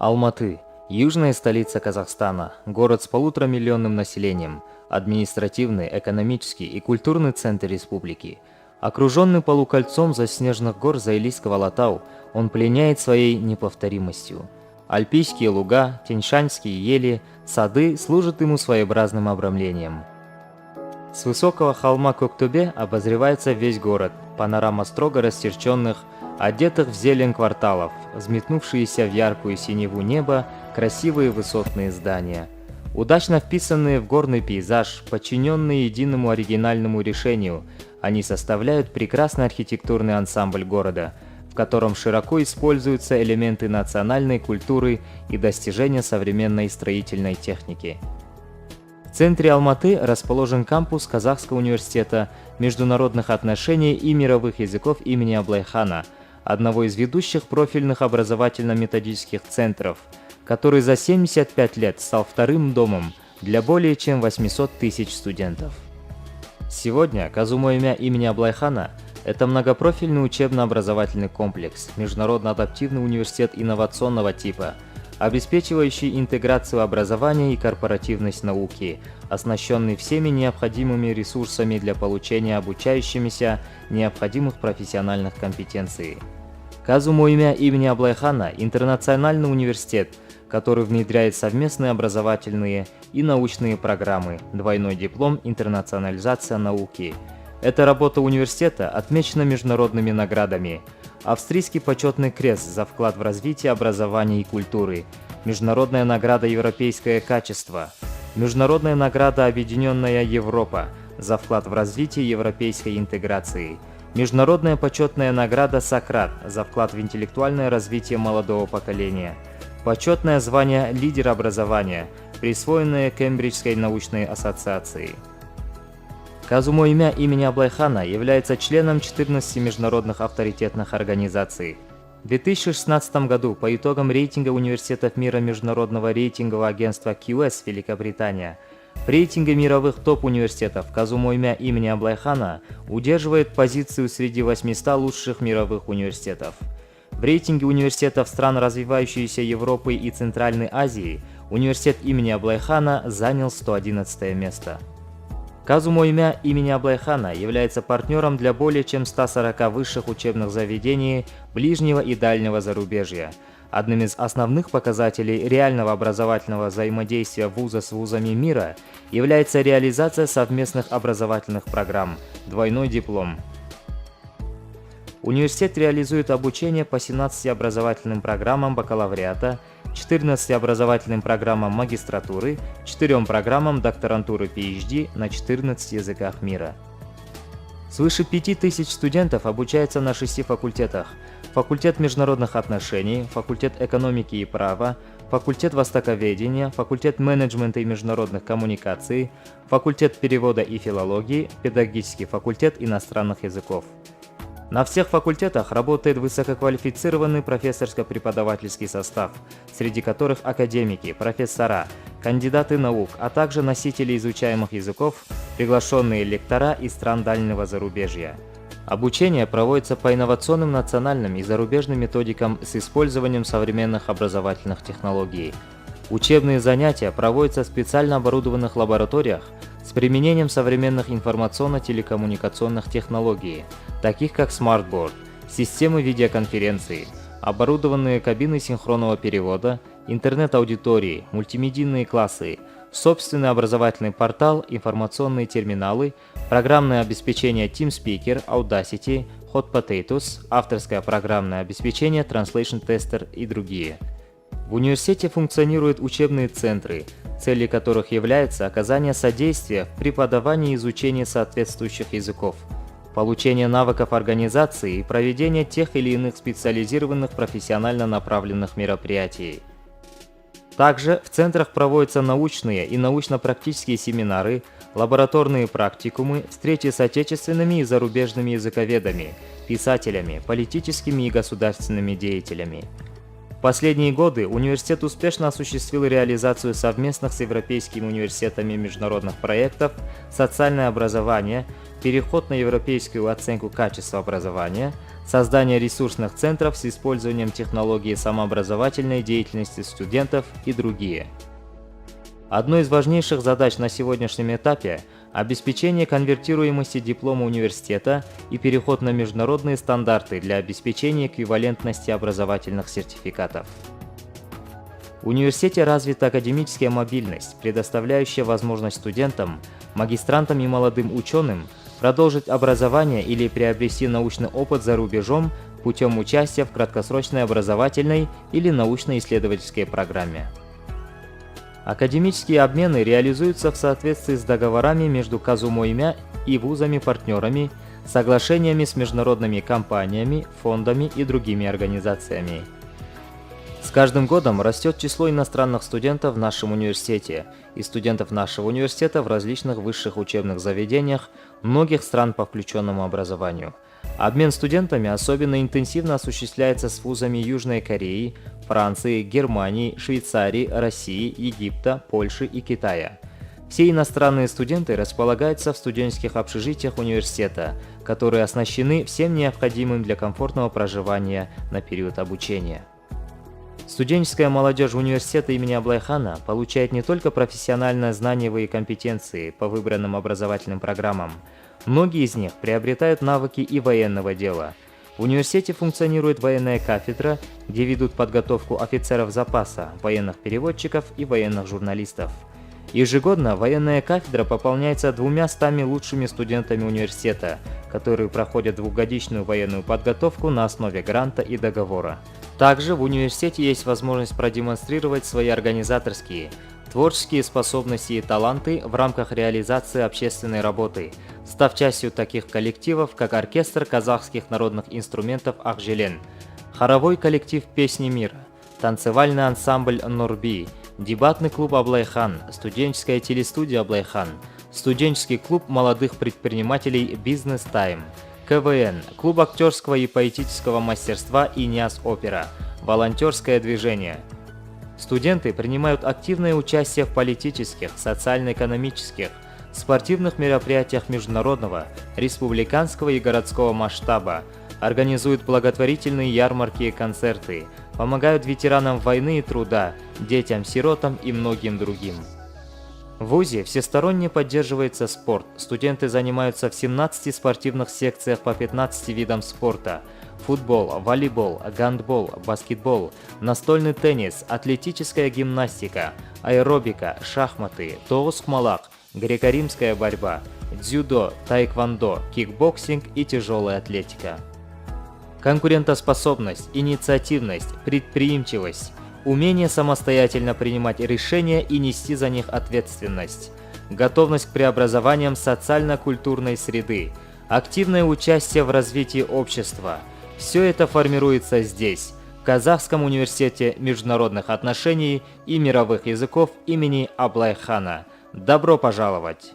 Алматы – южная столица Казахстана, город с 1,5-миллионным населением, административный, экономический и культурный центр республики. Окруженный полукольцом заснеженных гор Заилийского Алатау, он пленяет своей неповторимостью. Альпийские луга, тяньшанские ели, сады служат ему своеобразным обрамлением. С высокого холма Коктубе обозревается весь город, панорама строго расчерченных, одетых в зелень кварталов, взметнувшиеся в яркую синеву неба, красивые высотные здания. Удачно вписанные в горный пейзаж, подчиненные единому оригинальному решению, они составляют прекрасный архитектурный ансамбль города, в котором широко используются элементы национальной культуры и достижения современной строительной техники. В центре Алматы расположен кампус Казахского университета международных отношений и мировых языков имени Аблайхана, одного из ведущих профильных образовательно-методических центров, который за 75 лет стал вторым домом для более чем 800 тысяч студентов. Сегодня Казумоймя имени Аблайхана – это многопрофильный учебно-образовательный комплекс, международно адаптивный университет инновационного типа, обеспечивающий интеграцию образования и корпоративность науки, оснащенный всеми необходимыми ресурсами для получения обучающимися необходимых профессиональных компетенций. Казумоймя имени Аблайхана – интернациональный университет, который внедряет совместные образовательные и научные программы, двойной диплом «Интернационализация науки». Эта работа университета отмечена международными наградами: Австрийский почетный крест за вклад в развитие образования и культуры, Международная награда «Европейское качество», Международная награда «Объединенная Европа» за вклад в развитие европейской интеграции, Международная почетная награда «Сократ» за вклад в интеллектуальное развитие молодого поколения, почетное звание «Лидер образования», присвоенное Кембриджской научной ассоциацией. Казумоймя имени Аблайхана является членом 14 международных авторитетных организаций. В 2016 году по итогам рейтинга университетов мира международного рейтингового агентства QS Великобритания, в рейтинге мировых топ-университетов Казумоймя имени Аблайхана удерживает позицию среди 800 лучших мировых университетов. В рейтинге университетов стран развивающейся Европы и Центральной Азии университет имени Аблайхана занял 111 место. Казумоймя имени Аблайхана является партнером для более чем 140 высших учебных заведений ближнего и дальнего зарубежья. Одним из основных показателей реального образовательного взаимодействия вуза с вузами мира является реализация совместных образовательных программ «Двойной диплом». Университет реализует обучение по 17 образовательным программам бакалавриата, 14 образовательным программам магистратуры, 4 программам докторантуры PhD на 14 языках мира. Свыше 5000 студентов обучается на 6 факультетах: факультет международных отношений, факультет экономики и права, факультет востоковедения, факультет менеджмента и международных коммуникаций, факультет перевода и филологии, педагогический факультет иностранных языков. На всех факультетах работает высококвалифицированный профессорско-преподавательский состав, среди которых академики, профессора, кандидаты наук, а также носители изучаемых языков, приглашенные лектора из стран дальнего зарубежья. Обучение проводится по инновационным национальным и зарубежным методикам с использованием современных образовательных технологий. Учебные занятия проводятся в специально оборудованных лабораториях с применением современных информационно-телекоммуникационных технологий, таких как смартборд, системы видеоконференции, оборудованные кабины синхронного перевода, интернет-аудитории, мультимедийные классы, собственный образовательный портал, информационные терминалы, программное обеспечение TeamSpeaker, Audacity, Hot Potatoes, авторское программное обеспечение Translation Tester и другие. В университете функционируют учебные центры, целью которых является оказание содействия в преподавании и изучении соответствующих языков, получение навыков организации и проведение тех или иных специализированных профессионально направленных мероприятий. Также в центрах проводятся научные и научно-практические семинары, лабораторные практикумы, встречи с отечественными и зарубежными языковедами, писателями, политическими и государственными деятелями. В последние годы университет успешно осуществил реализацию совместных с европейскими университетами международных проектов «Социальное образование», переход на европейскую оценку качества образования, создание ресурсных центров с использованием технологии самообразовательной деятельности студентов и другие. Одной из важнейших задач на сегодняшнем этапе – обеспечение конвертируемости диплома университета и переход на международные стандарты для обеспечения эквивалентности образовательных сертификатов. В университете развита академическая мобильность, предоставляющая возможность студентам, магистрантам и молодым ученым продолжить образование или приобрести научный опыт за рубежом путем участия в краткосрочной образовательной или научно-исследовательской программе. Академические обмены реализуются в соответствии с договорами между Казумоймя и вузами-партнерами, соглашениями с международными компаниями, фондами и другими организациями. С каждым годом растет число иностранных студентов в нашем университете и студентов нашего университета в различных высших учебных заведениях многих стран по включенному образованию. Обмен студентами особенно интенсивно осуществляется с вузами Южной Кореи, Франции, Германии, Швейцарии, России, Египта, Польши и Китая. Все иностранные студенты располагаются в студенческих общежитиях университета, которые оснащены всем необходимым для комфортного проживания на период обучения. Студенческая молодежь университета имени Аблайхана получает не только профессиональные знаниевые компетенции по выбранным образовательным программам, многие из них приобретают навыки и военного дела. В университете функционирует военная кафедра, где ведут подготовку офицеров запаса, военных переводчиков и военных журналистов. Ежегодно военная кафедра пополняется 200 лучшими студентами университета, которые проходят двухгодичную военную подготовку на основе гранта и договора. Также в университете есть возможность продемонстрировать свои организаторские, творческие способности и таланты в рамках реализации общественной работы, став частью таких коллективов, как оркестр казахских народных инструментов «Ахжелен», хоровой коллектив «Песни мира», танцевальный ансамбль «Нурби», дебатный клуб «Аблайхан», студенческая телестудия «Аблайхан», студенческий клуб молодых предпринимателей «Бизнес Тайм», КВН, клуб актерского и поэтического мастерства «Иниас Опера», волонтерское движение. Студенты принимают активное участие в политических, социально-экономических, спортивных мероприятиях международного, республиканского и городского масштаба, организуют благотворительные ярмарки и концерты, помогают ветеранам войны и труда, детям-сиротам и многим другим. В ВУЗе всесторонне поддерживается спорт. Студенты занимаются в 17 спортивных секциях по 15 видам спорта: футбол, волейбол, гандбол, баскетбол, настольный теннис, атлетическая гимнастика, аэробика, шахматы, тоускмалак, греко-римская борьба, дзюдо, таэквондо, кикбоксинг и тяжелая атлетика. Конкурентоспособность, инициативность, предприимчивость, умение самостоятельно принимать решения и нести за них ответственность, готовность к преобразованиям социально-культурной среды, активное участие в развитии общества – все это формируется здесь, в Казахском университете международных отношений и мировых языков имени Аблайхана. Добро пожаловать!